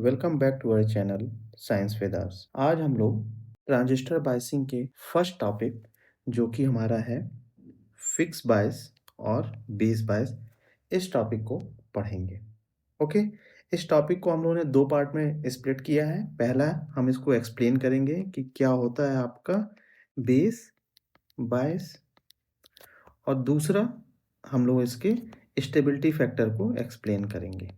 Welcome back to our channel science with us. आज हम लोग ट्रांजिस्टर बायसिंग के फर्स्ट टॉपिक जो कि हमारा है फिक्स बायस और बेस बायस, इस टॉपिक को पढ़ेंगे। ओके, इस टॉपिक को हम लोगों ने दो पार्ट में स्प्लिट किया है। पहला हम इसको एक्सप्लेन करेंगे कि क्या होता है आपका बेस बायस, और दूसरा हम लोग इसके स्टेबिलिटी फैक्टर को एक्सप्लेन करेंगे।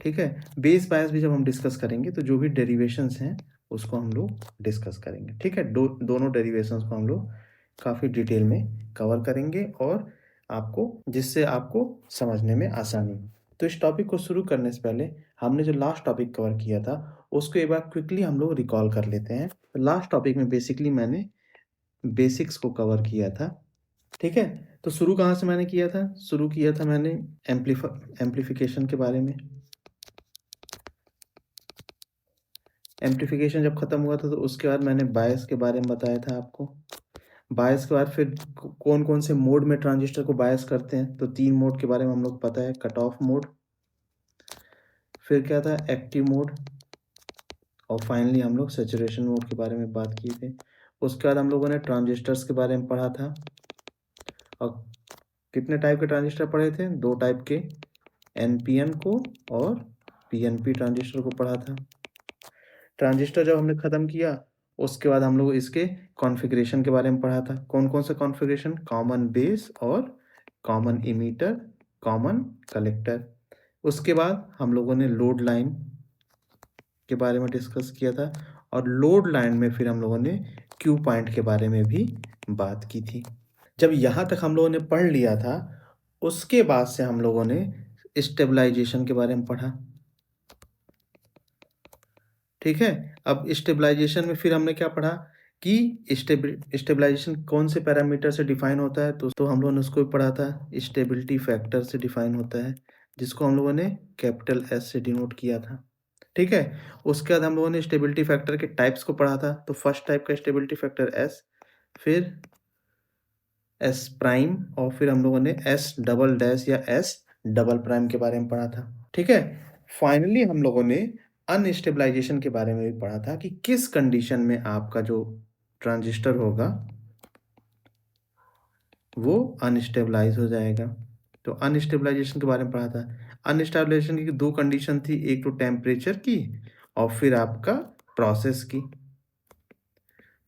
ठीक है, बेस बायस भी जब हम डिस्कस करेंगे तो जो भी डेरिवेशंस हैं उसको हम लोग डिस्कस करेंगे। ठीक है, दोनों डेरिवेशंस को हम लोग काफ़ी डिटेल में कवर करेंगे और जिससे आपको समझने में आसानी हो। तो इस टॉपिक को शुरू करने से पहले हमने जो लास्ट टॉपिक कवर किया था उसको एक बार क्विकली हम लोग रिकॉल कर लेते हैं। तो लास्ट टॉपिक में बेसिकली मैंने बेसिक्स को कवर किया था। ठीक है, तो शुरू कहाँ से मैंने किया था? शुरू किया था मैंने एम्प्लीफिकेशन के बारे में। एम्प्लीफिकेशन जब खत्म हुआ था तो उसके बाद मैंने बायस के बारे में बताया था आपको। बायस के बाद फिर कौन कौन से मोड में ट्रांजिस्टर को बायस करते हैं, तो 3 मोड के बारे में हम लोग पता है। कट ऑफ मोड, फिर क्या था एक्टिव मोड, और फाइनली हम लोग सैचुरेशन मोड के बारे में बात किए थे। उसके बाद हम लोगों ने ट्रांजिस्टर्स के बारे में पढ़ा था, और कितने टाइप के ट्रांजिस्टर पढ़े थे? 2 टाइप के, एनपीएन को और पीएनपी ट्रांजिस्टर को पढ़ा था। ट्रांजिस्टर जब हमने ख़त्म किया उसके बाद हम लोग इसके कॉन्फ़िगरेशन के बारे में पढ़ा था। कौन कौन सा कॉन्फ़िगरेशन? कॉमन बेस और कॉमन इमीटर, कॉमन कलेक्टर। उसके बाद हम लोगों ने लोड लाइन के बारे में डिस्कस किया था, और लोड लाइन में फिर हम लोगों ने क्यू पॉइंट के बारे में भी बात की थी। जब यहाँ तक हम लोगों ने पढ़ लिया था उसके बाद से हम लोगों ने स्टेबलाइजेशन के बारे में पढ़ा। ठीक है, अब स्टेबलाइजेशन में फिर हमने क्या पढ़ा कि स्टेबलाइजेशन कौन से पैरामीटर से डिफाइन होता है, तो हम लोगों ने उसको भी पढ़ा था। स्टेबिलिटी फैक्टर से डिफाइन होता है, जिसको हम लोगों ने कैपिटल एस से डिनोट किया था। ठीक है, उसके बाद हम लोगों ने स्टेबिलिटी फैक्टर के टाइप्स को पढ़ा था। तो फर्स्ट टाइप का स्टेबिलिटी फैक्टर एस, फिर एस प्राइम, और फिर हम लोगों ने एस डबल डैश या एस डबल प्राइम के बारे में पढ़ा था। ठीक है, फाइनली हम लोगों ने अनस्टेबलाइजेशन के बारे में भी पढ़ा था कि किस कंडीशन में आपका जो ट्रांजिस्टर होगा वो अनस्टेबलाइज हो जाएगा। तो अनस्टेबलाइजेशन के बारे में पढ़ा था। अनस्टेबलाइजेशन की 2 कंडीशन थी, एक तो टेम्परेचर की और फिर आपका प्रोसेस की।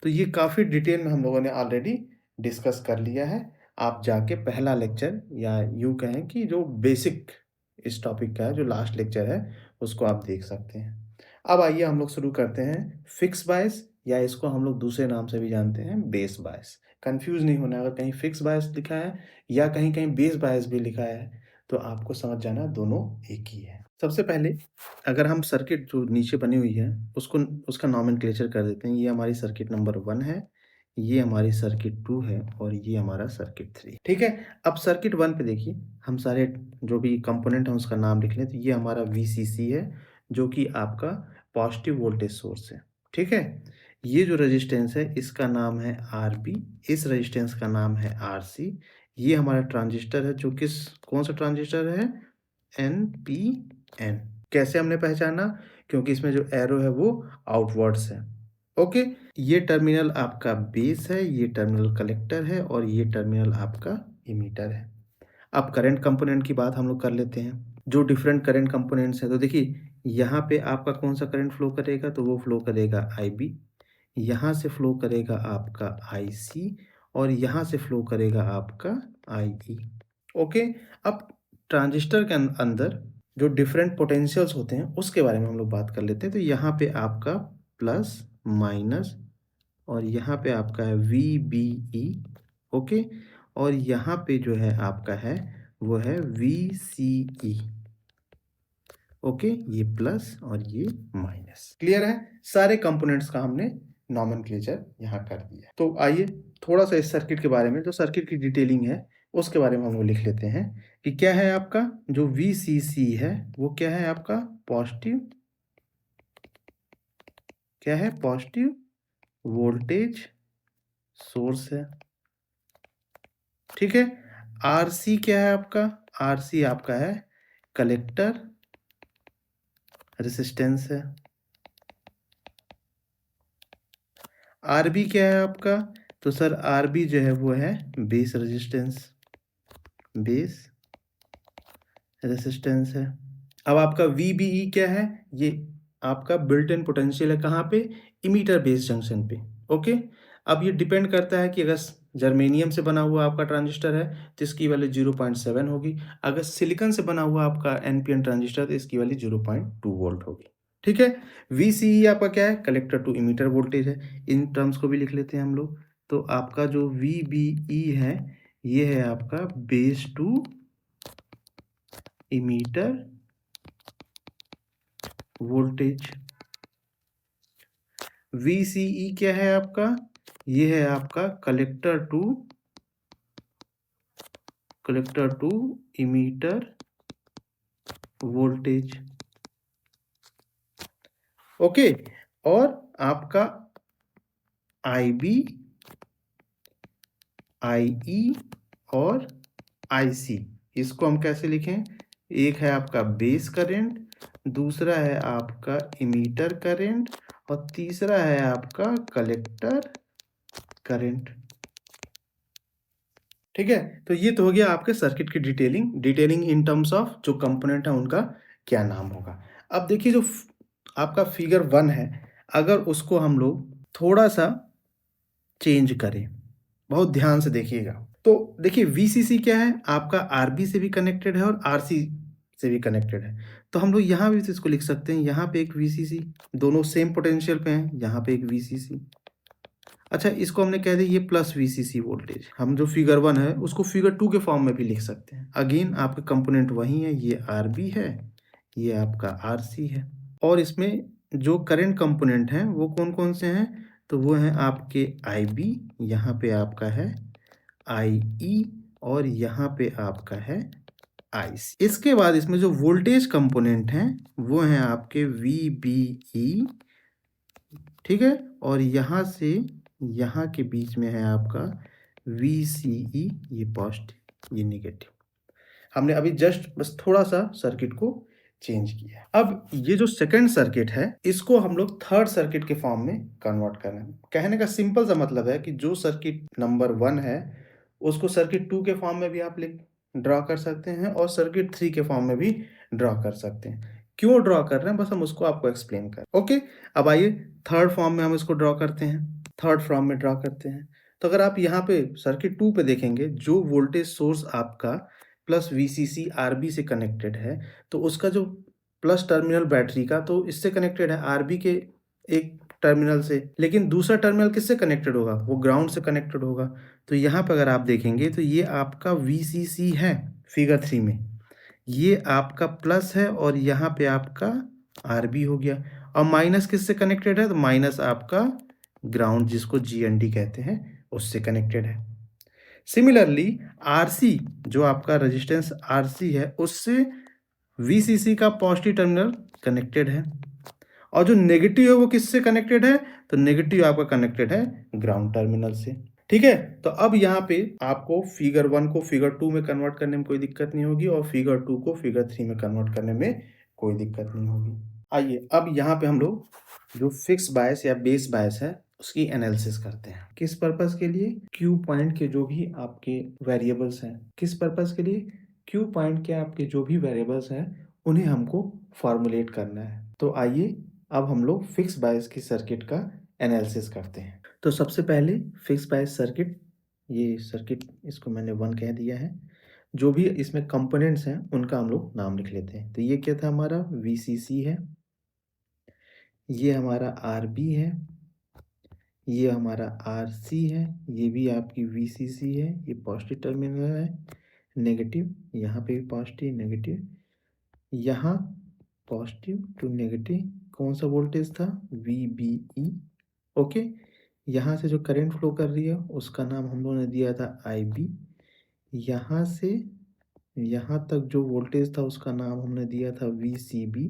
तो ये काफ़ी डिटेल में हम लोगों ने ऑलरेडी डिस्कस कर लिया है। आप जाके पहला लेक्चर, या यूँ कहें कि जो बेसिक इस टॉपिक का है, जो लास्ट लेक्चर है, उसको आप देख सकते हैं। अब आइए हम लोग शुरू करते हैं फिक्स बायस, या इसको हम लोग दूसरे नाम से भी जानते हैं बेस बायस। कंफ्यूज नहीं होना, अगर कहीं फिक्स बायस लिखा है या कहीं-कहीं बेस बायस भी लिखा है तो आपको समझ जाना दोनों एक ही है। सबसे पहले अगर हम सर्किट जो नीचे बनी हुई है उसको उसका नॉमेनक्लेचर कर देते हैं। ये हमारी सर्किट नंबर 1 है, ये हमारी सर्किट 2 है, और ये हमारा सर्किट 3। ठीक है, अब सर्किट 1 पे देखिए, हम सारे जो भी कंपोनेंट हैं उसका नाम लिख लें। तो ये हमारा वीसीसी है, जो कि आपका पॉजिटिव वोल्टेज सोर्स है। ठीक है, ये जो रेजिस्टेंस है इसका नाम है आरबी, इस रेजिस्टेंस का नाम है आरसी। ये हमारा ट्रांजिस्टर है, जो कौन सा ट्रांजिस्टर है? एनपीएन। कैसे हमने पहचाना? क्योंकि इसमें जो एरो है वो आउटवर्ड्स है। ओके, ये टर्मिनल आपका बेस है, ये टर्मिनल कलेक्टर है, और ये टर्मिनल आपका इमीटर है। अब करंट कंपोनेंट की बात हम लोग कर लेते हैं। जो डिफरेंट करंट कंपोनेंट्स हैं, तो देखिए यहाँ पे आपका कौन सा करंट फ्लो करेगा? तो वो फ्लो करेगा आईबी, यहाँ से फ्लो करेगा आपका आईसी, और यहाँ से फ्लो करेगा आपका आईई। ओके, अब ट्रांजिस्टर के अंदर जो डिफरेंट पोटेंशियल्स होते हैं उसके बारे में हम लोग बात कर लेते हैं। तो यहाँ पे आपका प्लस माइनस, और यहाँ पे आपका है VBE। ओके, और यहाँ पे जो है आपका है वो है VCE। ओके, ये प्लस और ये माइनस। क्लियर है? सारे कंपोनेंट्स का हमने नॉमेनक्लेचर यहाँ कर दिया। तो आइए थोड़ा सा इस सर्किट के बारे में, जो सर्किट की डिटेलिंग है उसके बारे में हम लोग लिख लेते हैं कि क्या है आपका जो VCC है वो क्या है आपका पॉजिटिव, क्या है? पॉजिटिव वोल्टेज सोर्स है। ठीक है, RC क्या है आपका? RC आपका है कलेक्टर रेजिस्टेंस है। आरबी क्या है आपका? तो सर आरबी जो है वो है बेस रेजिस्टेंस, बेस रेजिस्टेंस है। अब आपका वीबीई क्या है? ये आपका बिल्ट इन पोटेंशियल है, कहाँ पे? इमीटर बेस जंक्शन पे। ओके, अब ये डिपेंड करता है कि अगर जर्मेनियम से बना हुआ आपका ट्रांजिस्टर है तो इसकी वैल्यू 0.7 होगी, अगर सिलिकॉन से बना हुआ आपका एनपीएन ट्रांजिस्टर तो इसकी वैल्यू 0.2 वोल्ट होगी। ठीक है, वीसीई आपका क्या है? कलेक्टर टू इमीटर वोल्टेज है। इन टर्म्स को भी लिख लेते हैं हम लोग। तो आपका जो वीबीई है ये है आपका base to emitter voltage. VCE क्या है आपका? ये है आपका collector to emitter voltage. Okay, और आपका IB, IE और IC, इसको हम कैसे लिखें? एक है आपका बेस करंट, दूसरा है आपका इमीटर करंट और तीसरा है आपका कलेक्टर करंट। ठीक है, तो ये तो हो गया आपके सर्किट की डिटेलिंग इन टर्म्स ऑफ जो कंपोनेंट है उनका क्या नाम होगा। अब देखिए जो आपका फिगर 1 है, अगर उसको हम लोग थोड़ा सा चेंज करें, बहुत ध्यान से देखिएगा। तो देखिए वीसीसी क्या है? आपका आरबी से भी कनेक्टेड है और आरसी से भी कनेक्टेड है। तो हम लोग यहाँ भी तो इसको लिख सकते हैं, यहाँ पे एक वीसीसी, दोनों सेम पोटेंशियल पे हैं, यहाँ पे एक वीसीसी। अच्छा, इसको हमने कह दिया ये प्लस वीसीसी वोल्टेज। हम जो फिगर 1 है उसको फिगर 2 के फॉर्म में भी लिख सकते हैं। अगेन आपके कंपोनेंट वही है, ये आरबी है, ये आपका आरसी है। और इसमें जो करंट कंपोनेंट हैं वो कौन कौन से हैं? तो वो हैं आपके आईबी, यहाँ पे आपका है आईई और यहाँ पे आपका है आईसी। इसके बाद इसमें जो वोल्टेज कंपोनेंट हैं वो हैं आपके वीबीई, ठीक है, और यहाँ से यहाँ के बीच में है आपका VCE, ये पॉजिटिव ये नेगेटिव। हमने अभी जस्ट बस थोड़ा सा सर्किट को चेंज किया है। अब ये जो सेकंड सर्किट है इसको हम लोग थर्ड सर्किट के फॉर्म में कन्वर्ट कर रहे हैं। कहने का सिंपल सा मतलब है कि जो सर्किट नंबर 1 है उसको सर्किट 2 के फॉर्म में भी आप ड्रॉ कर सकते हैं और सर्किट 3 के फॉर्म में भी ड्रॉ कर सकते हैं। क्यों ड्रॉ कर रहे हैं बस हम उसको आपको एक्सप्लेन कर। ओके, अब आइए थर्ड फॉर्म में हम इसको ड्रॉ करते हैं, थर्ड फॉर्म में ड्रॉ करते हैं। तो अगर आप यहाँ पे सर्किट 2 पे देखेंगे, जो वोल्टेज सोर्स आपका प्लस VCC RB से कनेक्टेड है, तो उसका जो प्लस टर्मिनल बैटरी का तो इससे कनेक्टेड है RB के एक टर्मिनल से, लेकिन दूसरा टर्मिनल किससे कनेक्टेड होगा? वो ग्राउंड से कनेक्टेड होगा। तो यहाँ पे अगर आप देखेंगे तो ये आपका VCC है फिगर 3 में, ये आपका प्लस है और यहाँ पे आपका RB हो गया। और माइनस किससे कनेक्टेड है? तो माइनस आपका ग्राउंड, जिसको GND कहते हैं, उससे कनेक्टेड है। सिमिलरली RC, जो आपका रेजिस्टेंस RC है, उससे VCC का पॉजिटिव टर्मिनल कनेक्टेड है और जो नेगेटिव है वो किससे कनेक्टेड है? तो नेगेटिव आपका कनेक्टेड है ग्राउंड टर्मिनल से। ठीक है, तो अब यहाँ पे आपको फिगर 1 को फिगर 2 में कन्वर्ट करने में कोई दिक्कत नहीं होगी और फिगर 2 को फिगर 3 में कन्वर्ट करने में कोई दिक्कत नहीं होगी। आइए अब यहाँ पे हम लोग जो फिक्स बायस या बेस बायस है उसकी एनालिसिस करते हैं। किस पर्पस के लिए? क्यू पॉइंट के जो भी आपके वेरिएबल्स हैं, किस पर्पस के लिए? क्यू पॉइंट के आपके जो भी वेरिएबल्स हैं उन्हें हमको फॉर्मुलेट करना है। तो आइए अब हम लोग फिक्स बायस की सर्किट का एनालिसिस करते हैं। तो सबसे पहले फिक्स बायस सर्किट, ये सर्किट इसको मैंने 1 कह दिया है। जो भी इसमें कंपोनेंट्स हैं उनका हम लोग नाम लिख लेते हैं। तो ये क्या था? हमारा VCC है, ये हमारा RB है, ये हमारा RC है, ये भी आपकी VCC है, ये पॉजिटिव टर्मिनल है, नेगेटिव, यहाँ पे भी पॉजिटिव नेगेटिव, यहाँ पॉजिटिव टू नेगेटिव कौन सा वोल्टेज था? VBE। ओके, यहाँ से जो करंट फ्लो कर रही है उसका नाम हम लोगों ने दिया था IB। यहाँ से यहाँ तक जो वोल्टेज था उसका नाम हमने दिया था VCB।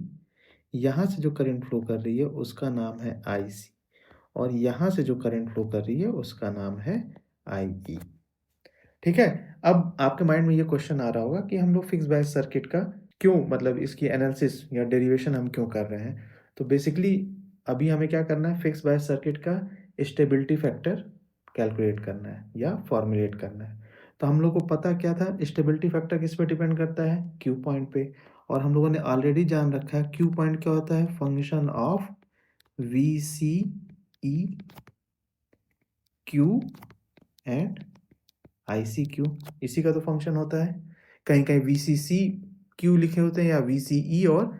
यहाँ से जो करंट फ्लो कर रही है उसका नाम है IC और यहाँ से जो करंट फ्लो कर रही है उसका नाम है IE। ठीक है, अब आपके माइंड में ये क्वेश्चन आ रहा होगा कि हम लोग फिक्स बायस सर्किट का क्यों, मतलब इसकी एनालिसिस या डेरिवेशन हम क्यों कर रहे हैं? तो बेसिकली अभी हमें क्या करना है, फिक्स्ड बायस सर्किट का स्टेबिलिटी फैक्टर कैलकुलेट करना है या फॉर्मुलेट करना है। तो हम लोग को पता क्या था, स्टेबिलिटी फैक्टर किस पे डिपेंड करता है, क्यू पॉइंट पे। और हम लोगों ने ऑलरेडी जान रखा है क्यू पॉइंट क्या होता है, function of V C E Q and I C Q, इसी का तो फंक्शन होता है। कहीं कहीं वी सी सी क्यू लिखे होते हैं या वी सी ई और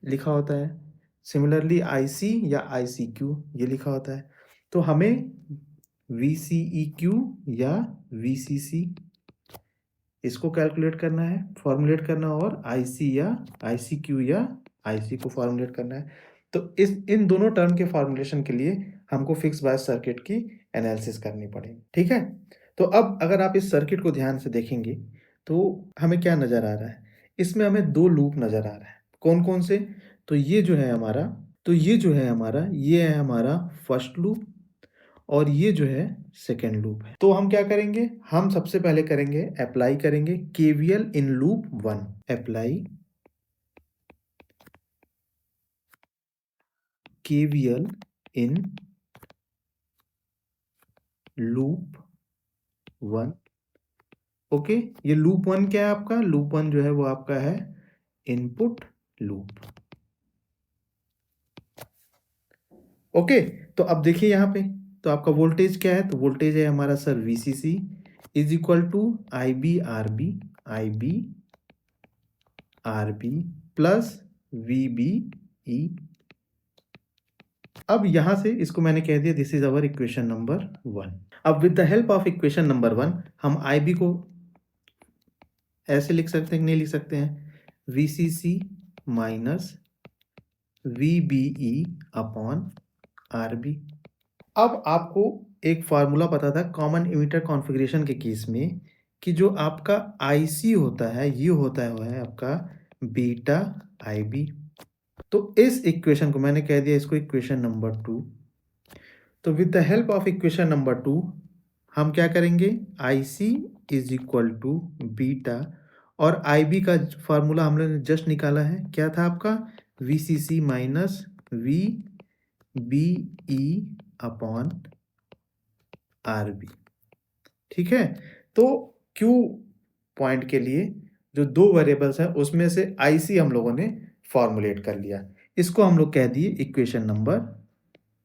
लिखा होता है। सिमिलरली आई सी या आई सी क्यू ये लिखा होता है। तो हमें वी सी ई क्यू या वी सी सी इसको कैलकुलेट करना है, फॉर्मुलेट करना, और आई सी या आई सी क्यू या आई सी को फॉर्मुलेट करना है। तो इन दोनों टर्म के फॉर्मुलेशन के लिए हमको फिक्स बायस सर्किट की एनालिसिस करनी पड़ेगी, ठीक है। तो अब अगर आप इस सर्किट को ध्यान से देखेंगे तो हमें क्या नज़र आ रहा है, इसमें हमें दो लूप नज़र आ रहा है। कौन कौन से, तो ये जो है हमारा, ये है हमारा फर्स्ट लूप और ये जो है सेकेंड लूप है। तो हम क्या करेंगे, हम सबसे पहले करेंगे अप्लाई करेंगे KVL in loop 1। Apply KVL in loop 1। Okay, ये लूप 1 क्या है आपका, लूप 1 जो है वो आपका है इनपुट लूप। ओके, तो अब देखिए यहाँ पे, तो आपका वोल्टेज क्या है, तो वोल्टेज है हमारा sir VCC is equal to I B R B plus V B E. अब यहां से इसको मैंने कह दिया this is our equation number 1। अब with the help of equation number 1 हम आई बी को ऐसे लिख सकते हैं कि नहीं लिख सकते हैं, V C C minus V B E upon R B. अब आपको एक फार्मूला पता था कॉमन इमीटर कॉन्फ़िगरेशन के केस में कि जो आपका आईसी होता है ये होता है आपका बीटा आईबी। तो इस इक्वेशन को मैंने कह दिया इसको इक्वेशन नंबर 2। तो with the help of equation number 2 हम क्या करेंगे, आई C is equal to beta, और आई बी का फार्मूला हम लोगों ने जस्ट निकाला है, क्या था आपका V C C minus V B E upon R B, ठीक है। तो क्यू पॉइंट के लिए जो दो वेरिएबल्स हैं उसमें से आई सी हम लोगों ने फॉर्मुलेट कर लिया, इसको हम लोग कह दिए इक्वेशन नंबर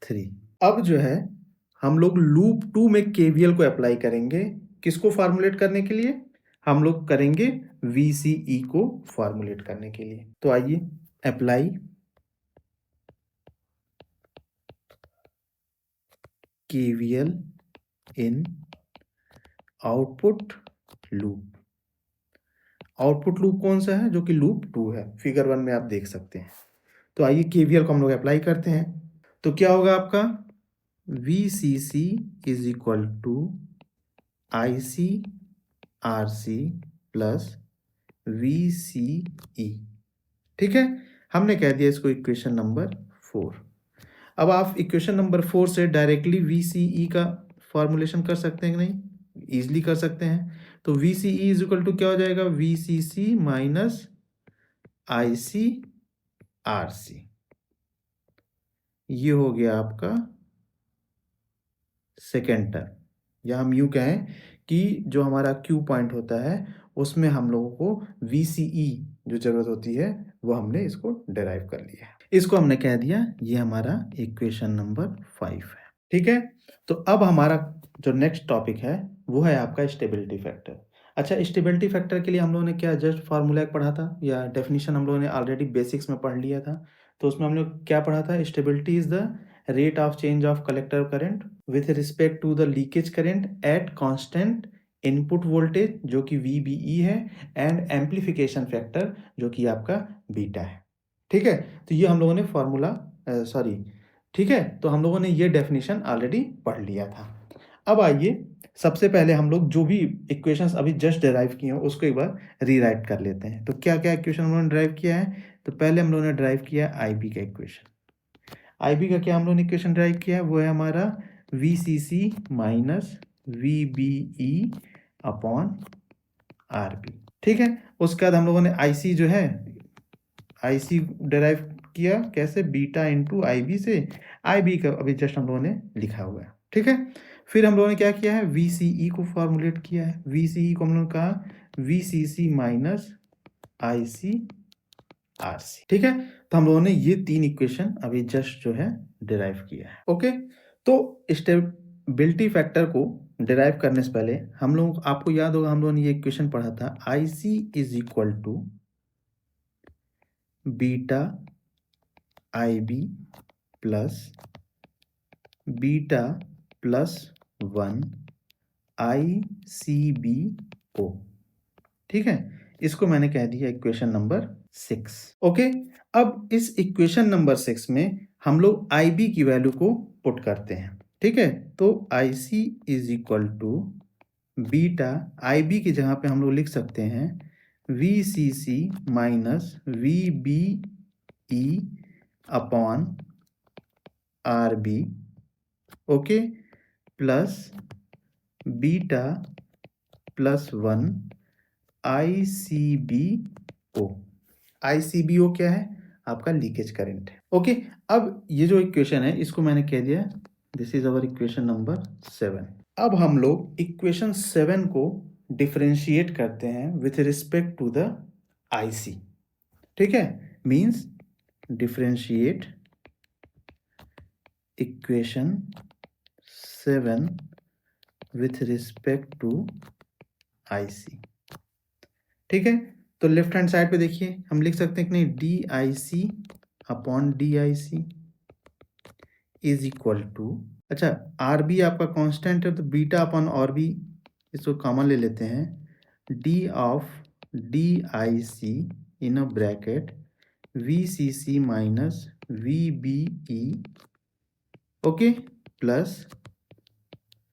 3। अब जो है हम लोग लूप 2 में केवीएल को अप्लाई करेंगे, किसको फॉर्मुलेट करने के लिए, हम लोग करेंगे वीसीई को फॉर्मुलेट करने के लिए। तो आइए अप्लाई केवीएल इन आउटपुट लूप। आउटपुट लूप कौन सा है, जो कि लूप 2 है, फिगर 1 में आप देख सकते हैं। तो आइए केवीएल को हम लोग अप्लाई करते हैं। तो क्या होगा आपका V C C is equal to I C R C plus V C E, ठीक है। हमने कह दिया इसको इक्वेशन नंबर 4। अब आप इक्वेशन नंबर 4 से डायरेक्टली वी सी ई का फॉर्मुलेशन कर सकते हैं कि नहीं, ईजिली कर सकते हैं। तो V C E is equal to क्या हो जाएगा, V C C minus I C R C, ये हो गया आपका सेकेंड टर्म। या हम यूँ कहें कि जो हमारा क्यू पॉइंट होता है उसमें हम लोगों को वी सी ई जो ज़रूरत होती है वो हमने इसको डेराइव कर लिया है। इसको हमने कह दिया ये हमारा इक्वेशन नंबर 5 है, ठीक है। तो अब हमारा जो नेक्स्ट टॉपिक है वो है आपका स्टेबिलिटी फैक्टर। अच्छा, स्टेबिलिटी फैक्टर के लिए हम लोगों ने क्या जस्ट फार्मूला पढ़ा था या डेफिनेशन हम लोगों ने ऑलरेडी बेसिक्स में पढ़ लिया था। तो उसमें हमने क्या पढ़ा था, stability is the rate of change of collector current with respect to the leakage current at constant input voltage जो कि VBE है एंड एम्पलीफिकेशन फैक्टर जो कि आपका बीटा है, ठीक है। तो ये हम लोगों ने फार्मूला ठीक है, तो हम लोगों ने ये डेफिनेशन ऑलरेडी पढ़ लिया था। अब आइए सबसे पहले हम लोग जो भी इक्वेशंस अभी जस्ट डिराइव किए हैं उसको एक बार रीराइट कर लेते हैं। तो क्या क्या इक्वेशन हम लोगों ने डिराइव किया है, तो पहले हम लोगों ने डिराइव किया है IB का इक्वेशन। IB का क्या हम लोगों ने इक्वेशन डिराइव किया है, वो है हमारा VCC minus VBE upon RB, ठीक है। उसके बाद हम लोगों ने IC जो है आईसी डिराइव किया कैसे, बीटा इंटू आई से, आई बी का अभी जस्ट हम लोगों ने लिखा हुआ है, ठीक है। फिर हम लोगों ने क्या किया है, वीसीई को फॉर्मुलेट किया है, वीसीई को हम लोगों ने कहा वीसीसी माइनस आईसी आरसी, ठीक है। तो हम लोगों ने ये 3 इक्वेशन अभी जस्ट जो है डिराइव किया है, ओके। तो स्टेबिलिटी फैक्टर को डिराइव करने से पहले हम लोग, आपको याद होगा हम लोगों ने ये इक्वेशन पढ़ा था, IC is equal to beta I B plus beta plus 1 I C B O, ठीक है। इसको मैंने कह दिया इक्वेशन नंबर 6, ओके। अब इस इक्वेशन नंबर 6 में हम लोग आई बी की वैल्यू को पुट करते हैं, ठीक है। तो I C is equal to beta, I B की जगह पे हम लोग लिख सकते हैं V C C minus V B E upon R B, okay, plus beta plus 1 I C B O. I C B O क्या है, आपका लीकेज करंट है, ओके। अब ये जो इक्वेशन है इसको मैंने कह दिया this is our equation number 7। अब हम लोग इक्वेशन 7 को डिफरेंशिएट करते हैं with respect to the I C, ठीक है। Means differentiate equation 7 with respect to I C, ठीक है। तो लेफ्ट हैंड साइड पे देखिए हम लिख सकते हैं कि नहीं, D I C upon D I C is equal to, अच्छा आर बी आपका कांस्टेंट है तो बीटा अपॉन आर बी इसको कॉमन ले लेते हैं, D of D I C in a bracket V C C minus V B E, okay, plus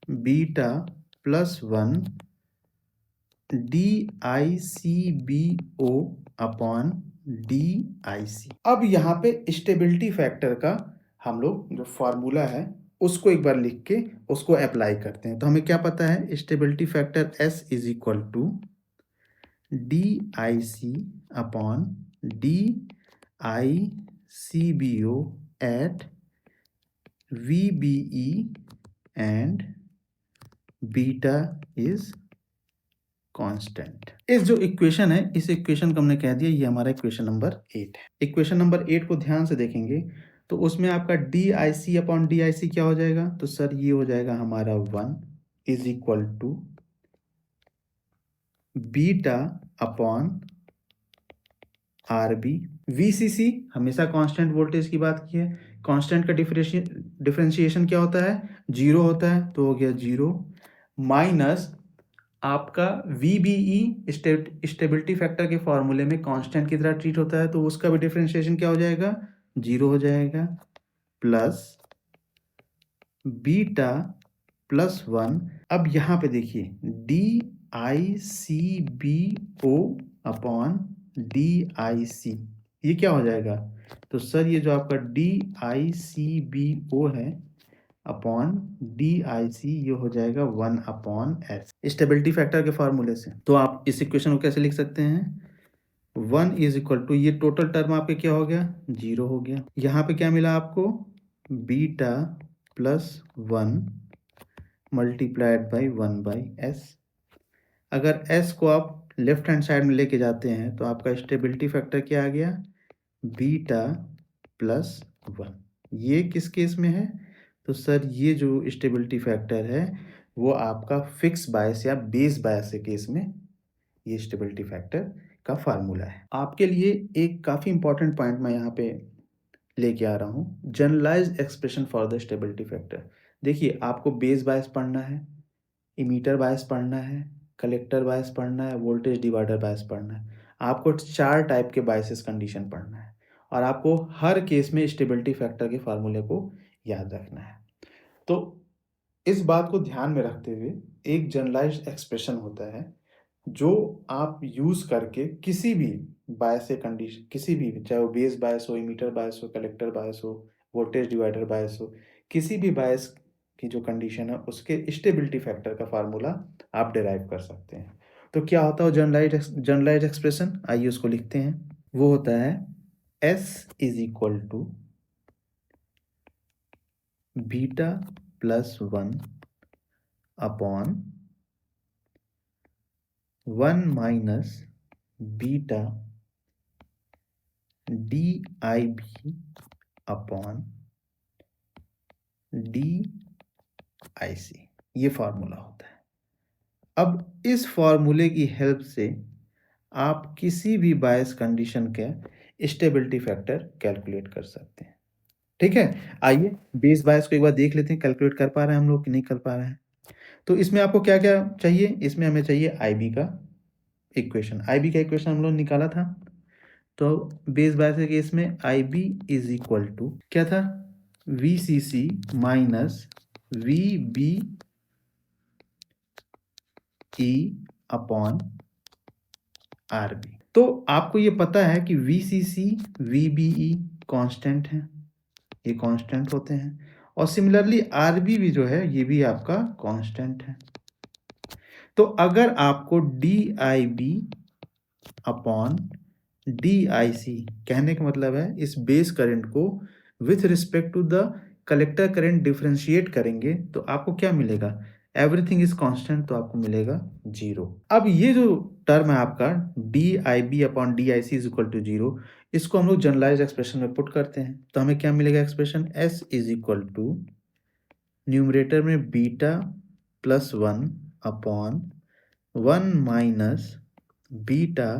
beta plus 1 D I C B O upon D I C. अब यहाँ पे stability factor का हम लोग जो फॉर्मूला है उसको एक बार लिख के उसको अप्लाई करते हैं। तो हमें क्या पता है, stability factor S is equal to D I C upon D I C B O at V B E and beta is constant. इस जो इक्वेशन है इस इक्वेशन को हमने कह दिया ये हमारा इक्वेशन नंबर 8 है। इक्वेशन नंबर 8 को ध्यान से देखेंगे तो उसमें आपका D I C upon D I C क्या हो जाएगा, तो सर ये हो जाएगा हमारा 1 is equal to beta upon R B. V C C हमेशा कांस्टेंट वोल्टेज की बात की है, कांस्टेंट का डिफरेंशिएशन क्या होता है, 0 होता है, तो हो गया 0 माइनस आपका V B E stability factor के फॉर्मूले में कांस्टेंट की तरह ट्रीट होता है तो उसका भी डिफरेंशिएशन क्या हो जाएगा, 0 हो जाएगा, प्लस बीटा प्लस 1। अब यहाँ पे देखिए D I C B O upon D I C, ये क्या हो जाएगा, तो सर ये जो आपका डी आई सी बी ओ है अपॉन डी आई सी ये हो जाएगा 1 अपॉन एस स्टेबिलिटी फैक्टर के फॉर्मूले से। तो आप इस इक्वेशन को कैसे लिख सकते हैं, 1 इज इक्वल टू ये टोटल टर्म आपके क्या हो गया, 0 हो गया। यहाँ पे क्या मिला आपको, beta plus 1 multiplied by 1 by S. अगर एस को आप लेफ्ट हैंड साइड में लेके जाते हैं तो आपका स्टेबिलिटी फैक्टर क्या आ गया, बीटा प्लस 1। ये किस केस में है, तो सर ये जो स्टेबिलिटी फैक्टर है वो आपका फिक्स बायस या बेस बायस के केस में ये स्टेबिलिटी फैक्टर का फार्मूला है। आपके लिए एक काफ़ी इंपॉर्टेंट पॉइंट मैं यहाँ पे लेके आ रहा हूँ, generalised expression for the stability factor. देखिए आपको बेस बायस पढ़ना है, इमीटर बायस पढ़ना है, कलेक्टर बायस पढ़ना है, वोल्टेज डिवाइडर बायस पढ़ना है। आपको 4 टाइप के बायसेस कंडीशन पढ़ना है और आपको हर केस में स्टेबिलिटी फैक्टर के फार्मूले को याद रखना है। तो इस बात को ध्यान में रखते हुए एक जनरलाइज्ड एक्सप्रेशन होता है जो आप यूज़ करके किसी भी बायस से कंडीशन, किसी भी, चाहे वो बेस बायस हो, इमीटर बायस हो, कलेक्टर बायस हो, वोल्टेज डिवाइडर बायस हो, किसी भी बायस की जो कंडीशन है उसके स्टेबिलिटी फैक्टर का फार्मूला आप डिराइव कर सकते हैं। तो क्या होता है जनरलाइज्ड एक्सप्रेशन, आइए उसको लिखते हैं। वो होता है S is equal to beta plus 1 upon 1 minus beta D I B upon D I C, ये फार्मूला होता है। अब इस फार्मूले की हेल्प से आप किसी भी बायस कंडीशन का स्टेबिलिटी फैक्टर कैलकुलेट कर सकते हैं। ठीक है, आइए बेस बायस को एक बार देख लेते हैं, कैलकुलेट कर पा रहे हैं हम लोग कि नहीं कर पा रहे हैं। तो इसमें आपको क्या क्या चाहिए, इसमें हमें चाहिए आईबी का इक्वेशन। आईबी का इक्वेशन हम लोग निकाला था, तो बेस बायस के केस में आईबी इज इक्वल टू क्या था, V C C minus V B E upon R B. तो आपको ये पता है कि V C C V B E constant है, ये कांस्टेंट होते हैं, और सिमिलरली आरबी भी जो है ये भी आपका कांस्टेंट है। तो अगर आपको D I B upon D I C, कहने का मतलब है इस बेस करंट को with respect to the collector current differentiate करेंगे तो आपको क्या मिलेगा, एवरीथिंग इज कांस्टेंट, तो आपको मिलेगा 0। अब ये जो टर्म है आपका D I B upon D I C is equal to 0, इसको हम लोग जनरलाइज एक्सप्रेशन में पुट करते हैं, तो हमें क्या मिलेगा expression, S is equal to numerator में beta plus 1 upon 1 minus beta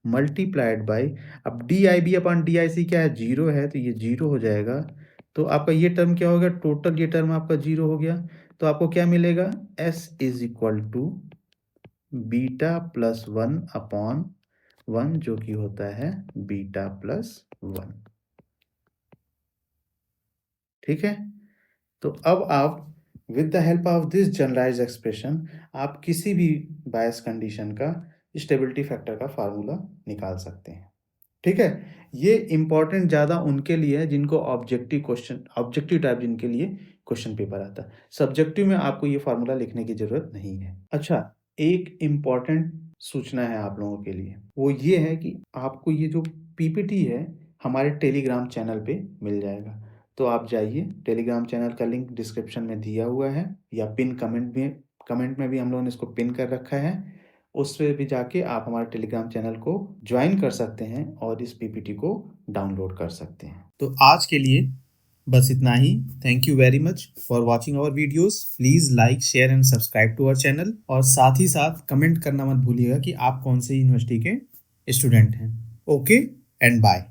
multiplied by, अब D I B upon D I C क्या है, 0 है, तो ये 0 हो जाएगा। तो आपका ये टर्म क्या हो गया, टोटल ये टर्म आपका 0 हो गया। तो आपको क्या मिलेगा, S is equal to beta plus 1 upon 1, जो कि होता है बीटा प्लस 1। ठीक है, तो अब आप with the help of this generalise expression आप किसी भी बायस कंडीशन का स्टेबिलिटी फैक्टर का फार्मूला निकाल सकते हैं। ठीक है, ये इंपॉर्टेंट ज़्यादा उनके लिए है जिनको ऑब्जेक्टिव क्वेश्चन, ऑब्जेक्टिव टाइप जिनके लिए क्वेश्चन पेपर आता है। सब्जेक्टिव में आपको ये फार्मूला लिखने की ज़रूरत नहीं है। अच्छा, एक इम्पॉर्टेंट सूचना है आप लोगों के लिए, वो ये है कि आपको ये जो पीपीटी है हमारे टेलीग्राम चैनल पे मिल जाएगा। तो आप जाइए, टेलीग्राम चैनल का लिंक डिस्क्रिप्शन में दिया हुआ है, या पिन कमेंट में भी हम लोगों ने इसको पिन कर रखा है, उस पे भी जाके आप हमारे टेलीग्राम चैनल को ज्वाइन कर सकते हैं और इस पीपीटी को डाउनलोड कर सकते हैं। तो आज के लिए बस इतना ही। Thank you very much for watching our videos. Please like share and subscribe to our channel, और साथ ही साथ कमेंट करना मत भूलिएगा कि आप कौन से यूनिवर्सिटी के स्टूडेंट हैं। Okay and bye.